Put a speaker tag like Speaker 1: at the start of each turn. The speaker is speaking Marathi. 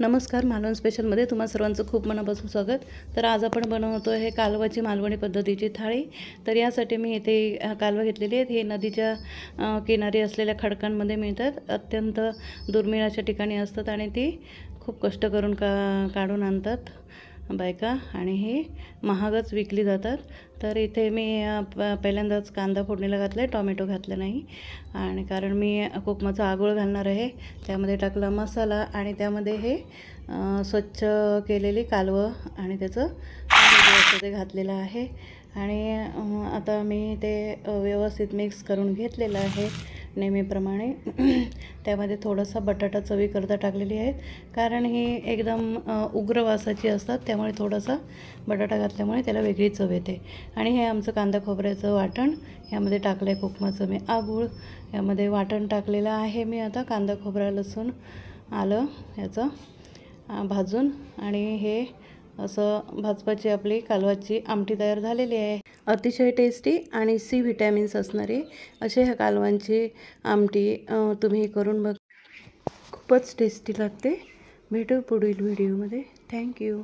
Speaker 1: नमस्कार, मालवण स्पेशलमध्ये तुम्हा सर्वांचं खूप मनापासून स्वागत। तर आज आपण बनवतो आहे कालवाची मालवणी पद्धतीची थाळी। तर यासाठी मी इथे कालवा घेतलेली आहेत। हे नदीच्या किनारी असलेल्या खडकांमध्ये मिळतात, अत्यंत दुर्मिळ अशा ठिकाणी असतात आणि ती खूप कष्ट करून काढून आणतात बायका आणि हे महागच विकली जातात। तर इथे मी पहिल्यांदाच कांदा फोडणीला घातला आहे, टोमॅटो घातला नाही आणि कारण मी कोकमाचा आगोळ घालणार आहे। त्यामध्ये टाकला मसाला आणि त्यामध्ये हे स्वच्छ केलेली कालवं आणि त्याचं ते घातलेलं आहे आणि आता मी ते व्यवस्थित मिक्स करून घेतलेलं आहे नेहमीप्रमाणे। त्यामध्ये थोडासा बटाटा चवीकरता टाकलेली आहेत, कारण ही एकदम उग्र वासाची असतात, त्यामुळे थोडासा बटाटा घातल्यामुळे त्याला वेगळी चव येते। आणि हे आमचं कांदा खोबऱ्याचं वाटण यामध्ये टाकलं आहे, कोकमाचं मी आगूळ यामध्ये वाटण टाकलेलं आहे मी। आता कांदा खोबरा लसूण आलं याचं भाजून आणि हे असं भाजपाची आपली कालवाची आमटी तयार झालेली आहे। अतिशय टेस्टी आणि सी व्हिटॅमिन्स असणारी असे ह्या कालवांची आमटी तुम्ही करून बघ, खूपच टेस्टी लागते। भेटू पुढील व्हिडिओमध्ये। थँक्यू।